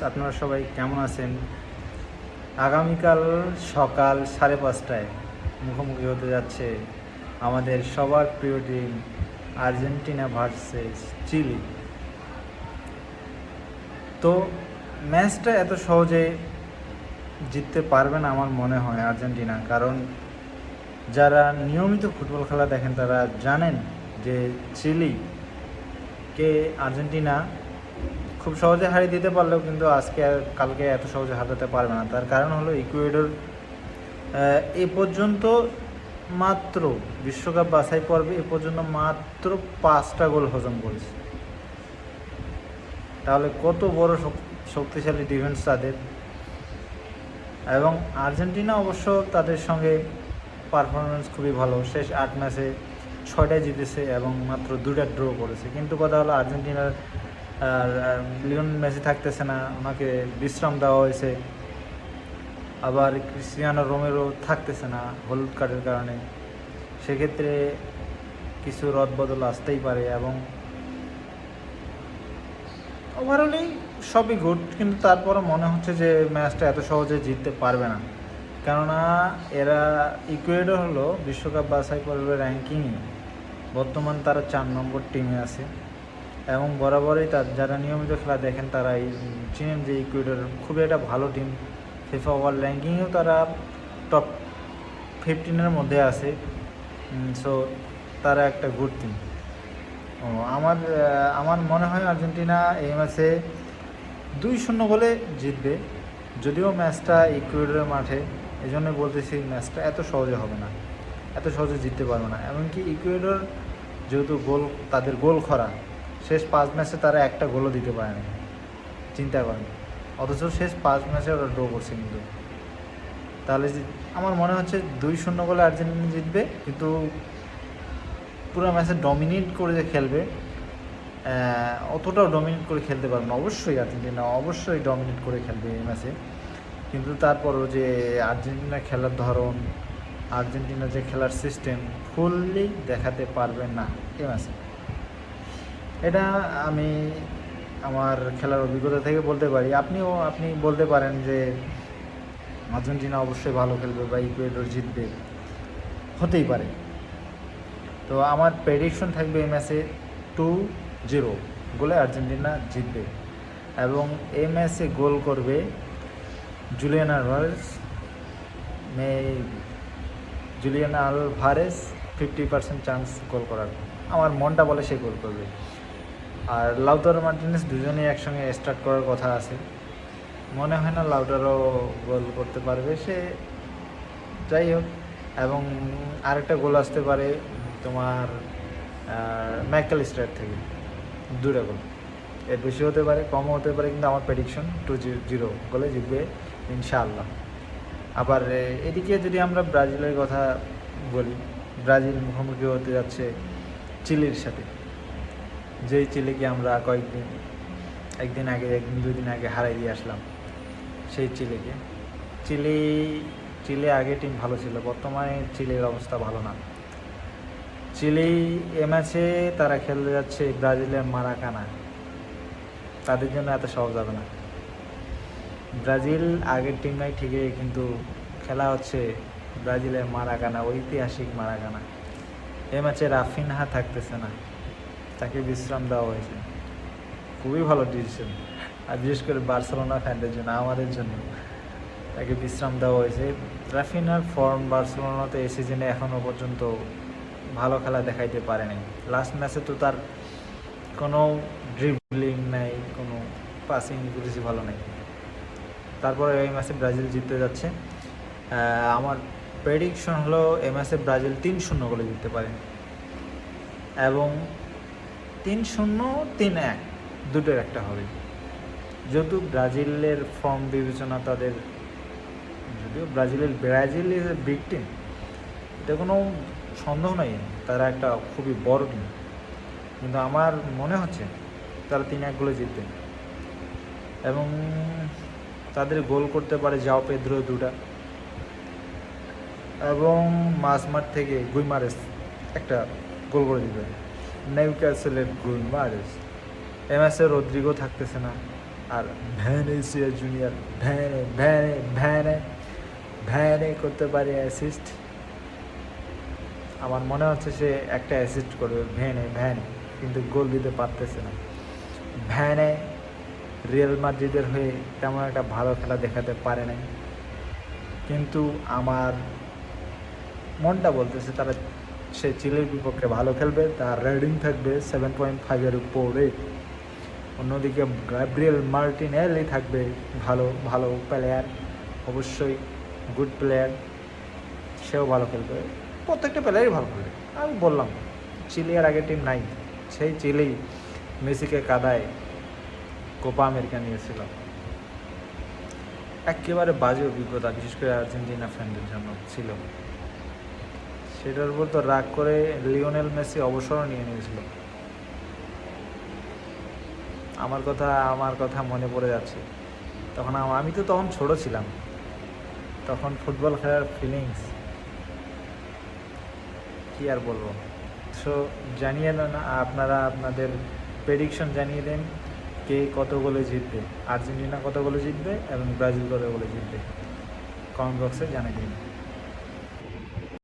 আপনারা সবাই কেমন আছেন? আগামীকাল সকাল 5:30টায় মুখোমুখি হতে যাচ্ছে আমাদের সবার প্রিয় টিম আর্জেন্টিনা ভার্সেস চিলি। তো ম্যাচটা এত সহজে জিততে পারবে না আমার মনে হয় আর্জেন্টিনা, কারণ যারা নিয়মিত ফুটবল খেলা দেখেন তারা জানেন যে চিলিকে আর্জেন্টিনা খুব সহজে হারিয়ে দিতে পারলেও কিন্তু আজকে আর কালকে এত সহজে হারাতে পারবে না। তার কারণ হলো ইকুয়েডর এ পর্যন্ত মাত্র বিশ্বকাপ বাছাই পর্বে এ পর্যন্ত মাত্র 5টা গোল হজম করেছে। তাহলে কত বড় শক্তিশালী ডিফেন্স তাদের। এবং আর্জেন্টিনা অবশ্য তাদের সঙ্গে পারফরমেন্স খুবই ভালো, শেষ 8 ম্যাচে 6টায় জিতেছে এবং মাত্র 2টা ড্র করেছে। কিন্তু কথা হলো আর্জেন্টিনার লিওনেল মেসি থাকতেছে না, ওনাকে বিশ্রাম দেওয়া হয়েছে। আবার ক্রিস্টিয়ানো রোমেরো থাকতেছে না হলুদ কার্ডের কারণে। সেক্ষেত্রে কিছু রদবদল আসতেই পারে এবং ওভারঅলি সবই গুড, কিন্তু তারপরে মনে হচ্ছে যে ম্যাচটা এত সহজে জিততে পারবে না। কেননা এরা ইকুয়েডর হলো বিশ্বকাপ বাছাই পর্বের র্যাঙ্কিংয়ে বর্তমান তারা 4 নম্বর টিমে আছে এবং বরাবরই যারা নিয়মিত খেলা দেখেন তারা চিনেন যে ইকুয়েডর খুবই একটা ভালো টিম। ফিফা ওয়ার্ল্ড র্যাঙ্কিংয়েও তারা টপ 15-এর মধ্যে আছে। সো তারা একটা গুড টিম। আমার মনে হয় আর্জেন্টিনা এই ম্যাচে 2-0 গোলে জিতবে, যদিও ম্যাচটা ইকুয়েডরের মাঠে। এই জন্য বলতেছি ম্যাচটা এত সহজে হবে না, এত সহজে জিততে পারবে না। এমনকি ইকুয়েডর যেহেতু তাদের গোল খরা, শেষ 5 ম্যাচে তারা একটা গোলও দিতে পারে না, চিন্তা করেন। অথচ শেষ 5 ম্যাচে ওরা ড্র করছে। কিন্তু তাহলে আমার মনে হচ্ছে 2-0 গোলে আর্জেন্টিনা জিতবে, কিন্তু পুরো ম্যাচে ডমিনেট করে যে খেলবে অতটাও ডমিনেট করে খেলতে পারবে না। অবশ্যই আর্জেন্টিনা অবশ্যই ডমিনেট করে খেলবে এই ম্যাচে, কিন্তু তারপরও যে আর্জেন্টিনা খেলার ধরন, আর্জেন্টিনা যে খেলার সিস্টেম ফুললি দেখাতে পারবে না এই ম্যাচে। এটা আমি আমার খেলার অভিজ্ঞতা থেকে বলতে পারি। আপনি বলতে পারেন যে আর্জেন্টিনা অবশ্যই ভালো খেলবে বা ইকুয়েডর জিতবে, হতেই পারে। তো আমার প্রেডিকশন থাকবে এই ম্যাচে 2-0 গোলে আর্জেন্টিনা জিতবে এবং এই ম্যাচে গোল করবে জুলিয়ান আলভারেজ 50% চান্স গোল করার। আমার মনটা বলে সে গোল করবে। আর লাউতারো মার্টিনেজ দুজনেই একসঙ্গে স্টার্ট করার কথা আছে। মনে হয় না লাউতারো গোল করতে পারবে, সে যাই হোক। এবং আরেকটা গোল আসতে পারে তোমার ম্যাকঅ্যালিস্টার থেকে, 2টা গোল। এর বেশি হতে পারে, কমও হতে পারে, কিন্তু আমার প্রেডিকশন 2-0 গোলে জিতবে ইনশাআল্লাহ। আবার এদিকে যদি আমরা ব্রাজিলের কথা বলি, ব্রাজিল মুখোমুখি হতে যাচ্ছে চিলির সাথে, যেই চিলিকে আমরা একদিন আগে 2 দিন আগে হারাই দিয়ে আসলাম। সেই চিলি আগে টিম ভালো ছিল, বর্তমানে চিলির অবস্থা ভালো না। চিলি এ ম্যাচে তারা খেলতে যাচ্ছে ব্রাজিলের মারাকানা, তাদের জন্য এত সহজ হবে না। ব্রাজিল আগের টিম নাই ঠিকই, কিন্তু খেলা হচ্ছে ব্রাজিলের মারাকানা, ঐতিহাসিক মারাকানা। এ ম্যাচে রাফিনহা থাকতেছে না, তাকে বিশ্রাম দেওয়া হয়েছে। খুবই ভালো ডিসিশন, আর বিশেষ করে বার্সেলোনা ফ্যানদের জন্য, আমাদের জন্য তাকে বিশ্রাম দেওয়া হয়েছে। রাফিনহার ফর্ম বার্সেলোনাতে এই সিজনে এখনও পর্যন্ত ভালো খেলা দেখাইতে পারেনি। লাস্ট ম্যাচে তো তার কোনো ড্রিবলিং নাই, কোনো পাসিং কিছু ভালো নেই। তারপরে এই ম্যাচে ব্রাজিল জিততে যাচ্ছে। আমার প্রেডিকশন হলো এই ম্যাচে ব্রাজিল 3-0 গোলে জিততে পারে এবং 3-0, 3-1 দুটোর একটা হবে। যেহেতু ব্রাজিলের ফর্ম বিবেচনা তাদের, যদিও Brazil is a big team, এটা কোনো সন্দেহ নাই, তারা একটা খুবই বড় টিম, কিন্তু আমার মনে হচ্ছে তারা 3-1 গোলে জিতবে এবং তাদের গোল করতে পারে জাও পেদ্রো 2টা এবং মাঝমাঠ থেকে গুইমারেস একটা গোল করে দিবে। নিউক্যাসলের গুইমারেস। এই ম্যাচে রদ্রিগো থাকতেছে না, আর ভ্যানেসিয়া জুনিয়র ভ্যানে ভ্যানে ভ্যানে ভ্যানে করতে পারে অ্যাসিস্ট। আমার মনে হচ্ছে সে একটা অ্যাসিস্ট করবে ভ্যানে ভ্যানে, কিন্তু গোল দিতে পারতেছে না। ভ্যানে রিয়াল মাদ্রিদের হয়ে তেমন একটা ভালো খেলা দেখাতে পারে নাই, কিন্তু আমার মনটা বলতেছে তারা সে চিলের বিপক্ষে ভালো খেলবে, তার রেটিং থাকবে 7.5-এর উপরে। অন্যদিকে গ্যাব্রিয়েল মার্টিনেলি থাকবে ভালো ভালো প্লেয়ার, অবশ্যই গুড প্লেয়ার, সেও ভালো খেলবে, প্রত্যেকটা প্লেয়ারই ভালো খেলবে। আমি বললাম চিলি আর আগে টিম নাই, সেই চিলি মেসিকে কাদায় কোপা আমেরিকা নিয়েছিল। একেবারে বাজে অভিজ্ঞতা, বিশেষ করে আর্জেন্টিনা ফ্যানদের জন্য ছিল। সেটার উপর তো রাগ করে লিওনেল মেসি অবসরও নিয়ে নিয়েছিল। আমার কথা মনে পড়ে যাচ্ছে, তখন আমি তো তখন ছোট ছিলাম, তখন ফুটবল খেলার ফিলিংস কি আর বলবো। সো জানিয়ে দেন আপনারা, আপনাদের প্রেডিকশন জানিয়ে দেন কে কত গোলে জিতবে, আর্জেন্টিনা কত গোলে জিতবে এবং ব্রাজিল কত গোলে জিতবে, কমেন্ট বক্সে জানিয়ে দিন।